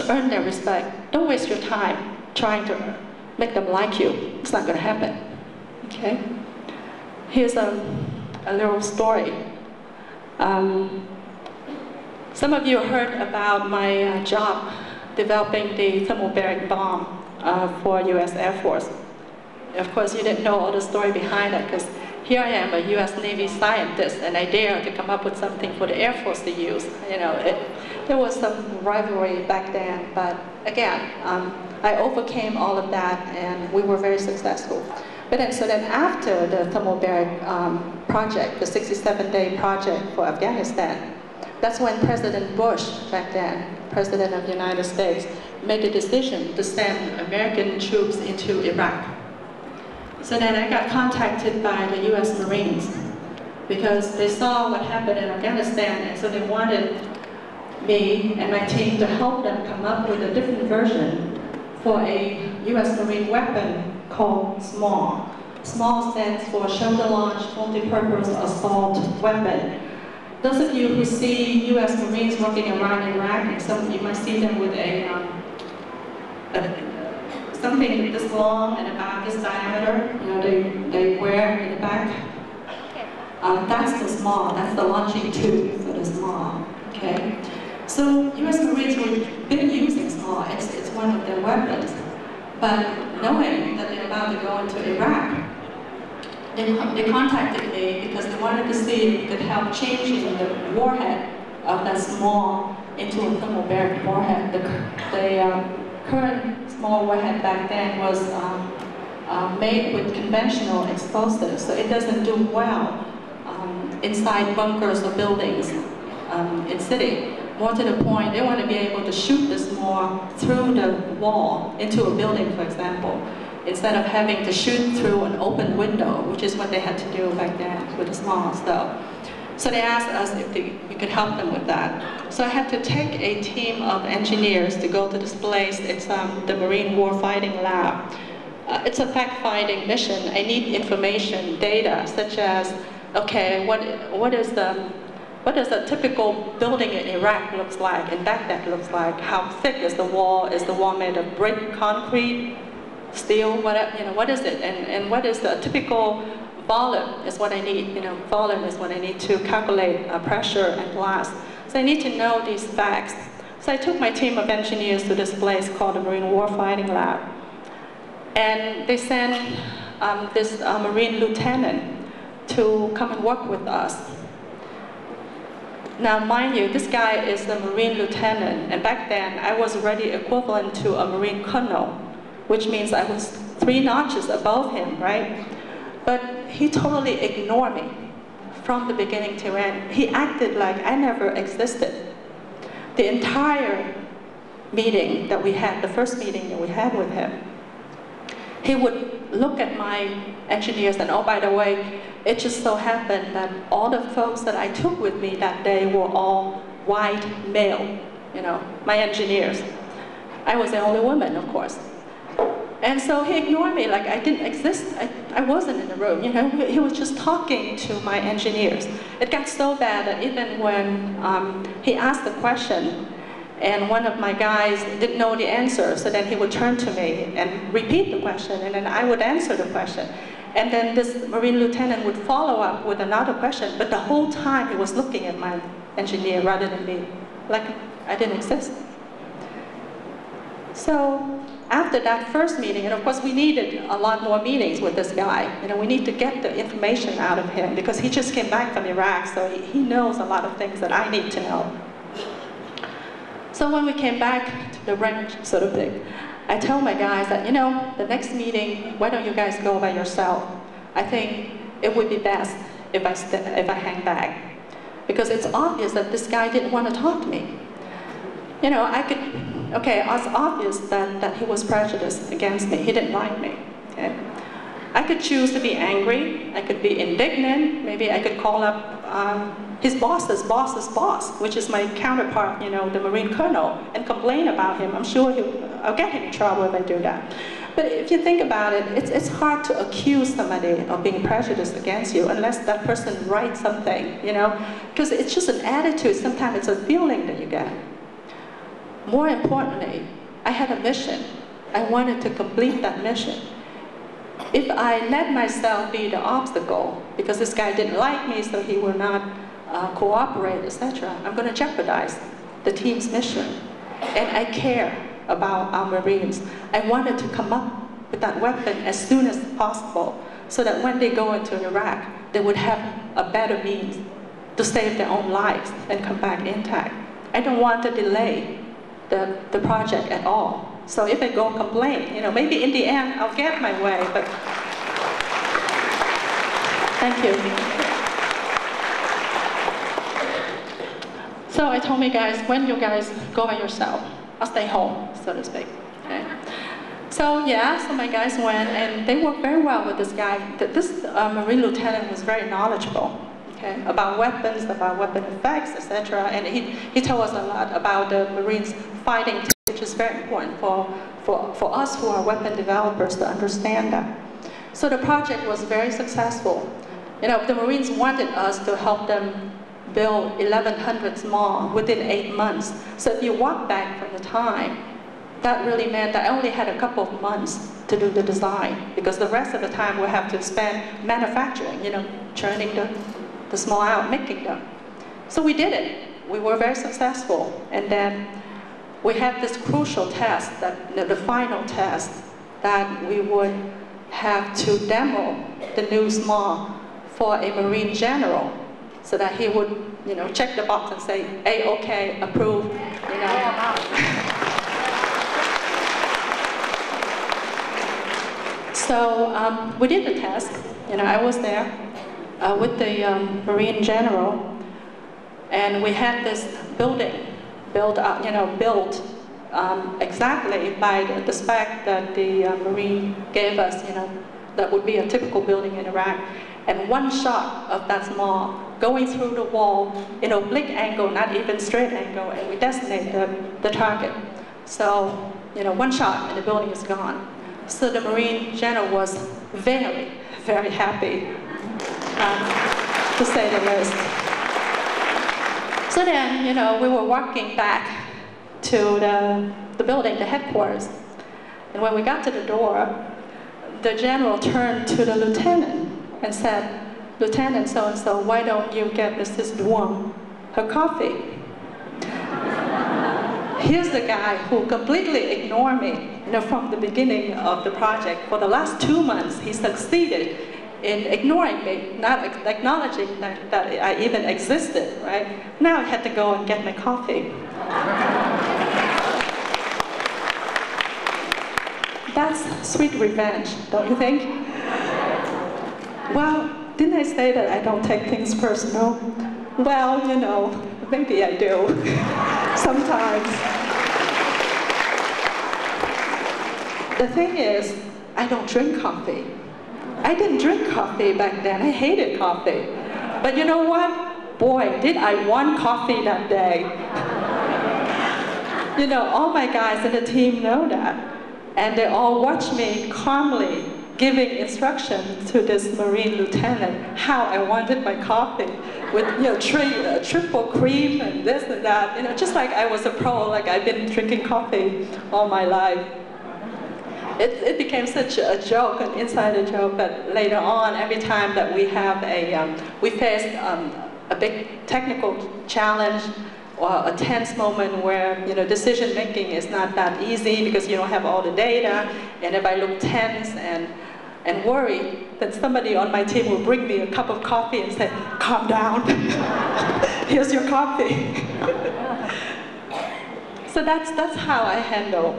to earn their respect. Don't waste your time trying to make them like you. It's not going to happen. Okay? Here's a little story. Some of you heard about my job developing the thermobaric bomb for US Air Force. Of course, you didn't know all the story behind it, because here I am, a US Navy scientist, and I dare to come up with something for the Air Force to use. You know, there was some rivalry back then, but again, I overcame all of that, and we were very successful. But then after the thermobaric project, the 67-day project for Afghanistan, that's when President Bush, back then, President of the United States, made the decision to send American troops into Iraq. So then I got contacted by the US Marines because they saw what happened in Afghanistan, and so they wanted me and my team to help them come up with a different version for a US Marine weapon called SMALL. SMALL stands for Shoulder-Launched Multi-Purpose Assault Weapon. Those of you who see US Marines walking around Iraq, and some of you might see them with something this long and about this diameter, you know, they wear in the back. That's the SMALL, that's the launching tube for the SMALL, okay? So US Marines were been using SMALL, it's one of their weapons. But knowing that they're about to go into Iraq, they contacted me because they wanted to see if we could help changing the warhead of that SMALL into a thermobaric warhead. The current SMALL warhead back then was made with conventional explosives, so it doesn't do well inside bunkers or buildings in city. More to the point, they want to be able to shoot the SMALL through the wall into a building, for example, instead of having to shoot through an open window, which is what they had to do back then with the SMALL stuff. So they asked us if we could help them with that. So I had to take a team of engineers to go to this place. It's the Marine Warfighting Lab. It's a fact-finding mission. I need information, data, such as, okay, what does a typical building in Iraq looks like, in Baghdad looks like? How thick is the wall? Is the wall made of brick, concrete, steel? What is it? And what is the typical volume is what I need. Volume is what I need to calculate pressure and blast. So I need to know these facts. So I took my team of engineers to this place called the Marine Warfighting Lab. And they sent this Marine lieutenant to come and work with us. Now, mind you, this guy is a Marine lieutenant, and back then I was already equivalent to a Marine colonel, which means I was 3 notches above him, right? But he totally ignored me from the beginning to end. He acted like I never existed. The entire meeting that we had, the first meeting that we had with him, he would look at my engineers and, oh, by the way, it just so happened that all the folks that I took with me that day were all white male, my engineers. I was the only woman, of course. And so he ignored me like I didn't exist. I wasn't in the room, He was just talking to my engineers. It got so bad that even when he asked the question, and one of my guys didn't know the answer, so then he would turn to me and repeat the question, and then I would answer the question. And then this Marine lieutenant would follow up with another question, but the whole time he was looking at my engineer rather than me, like I didn't exist. So after that first meeting, and of course we needed a lot more meetings with this guy. We need to get the information out of him because he just came back from Iraq, so he knows a lot of things that I need to know. So when we came back to the ranch, sort of thing, I told my guys that, the next meeting, why don't you guys go by yourself? I think it would be best if I hang back. Because it's obvious that this guy didn't want to talk to me. It's obvious that he was prejudiced against me. He didn't like me, okay? I could choose to be angry. I could be indignant. Maybe I could call up his boss's boss, which is my counterpart, the Marine colonel, and complain about him. I'm sure I'll get him in trouble if I do that. But if you think about it, it's hard to accuse somebody of being prejudiced against you unless that person writes something, Because it's just an attitude. Sometimes it's a feeling that you get. more importantly, I had a mission. I wanted to complete that mission. If I let myself be the obstacle, because this guy didn't like me, so he will not cooperate, etc., I'm going to jeopardize the team's mission. And I care about our Marines. I wanted to come up with that weapon as soon as possible, so that when they go into Iraq, they would have a better means to save their own lives and come back intact. I don't want to delay the project at all. So if I go complain, maybe in the end I'll get my way, but thank you. So I told me guys, when you guys go by yourself, I'll stay home, so to speak. Okay? So yeah, so my guys went and they worked very well with this guy. This Marine lieutenant was very knowledgeable, okay, about weapons, about weapon effects, etc. And he told us a lot about the Marines fighting, which is very important for us who are weapon developers to understand that. So the project was very successful. The Marines wanted us to help them build 1,100 small within 8 months. So if you walk back from the time, that really meant that I only had a couple of months to do the design, because the rest of the time we have to spend manufacturing, churning the small out, making them. So we did it. We were very successful. And then we had this crucial test, that the final test, that we would have to demo the new small for a Marine general, so that he would, check the box and say, hey, okay, approve, So we did the test. I was there with the Marine general, and we had this building built exactly by the spec that the Marine gave us. That would be a typical building in Iraq. And one shot of that small going through the wall in oblique angle, not even straight angle, and we designate the target. So, one shot and the building is gone. So the Marine general was very, very happy, to say the least. So then, we were walking back to the building, the headquarters. And when we got to the door, the general turned to the lieutenant and said, Lieutenant so-and-so, why don't you get Mrs. Duong her coffee? Here's the guy who completely ignored me from the beginning of the project. For the last 2 months, he succeeded in ignoring me, not acknowledging that I even existed, right? Now I had to go and get my coffee. That's sweet revenge, don't you think? Well, didn't I say that I don't take things personal? Well, maybe I do, sometimes. The thing is, I don't drink coffee. I didn't drink coffee back then. I hated coffee. But you know what? Boy, did I want coffee that day. All my guys in the team know that. And they all watch me calmly giving instructions to this Marine lieutenant how I wanted my coffee with triple cream and this and that, just like I was a pro, like I've been drinking coffee all my life. It became such a joke, an insider joke, that later on, every time that we have we faced a big technical challenge or a tense moment where decision making is not that easy because you don't have all the data, and if I look tense and worried, then somebody on my team will bring me a cup of coffee and say, calm down, here's your coffee. So that's how I handle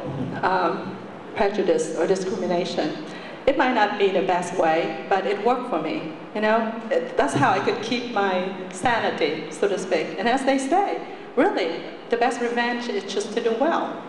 prejudice or discrimination. It might not be the best way, but it worked for me. That's how I could keep my sanity, so to speak. And as they say, really, the best revenge is just to do well,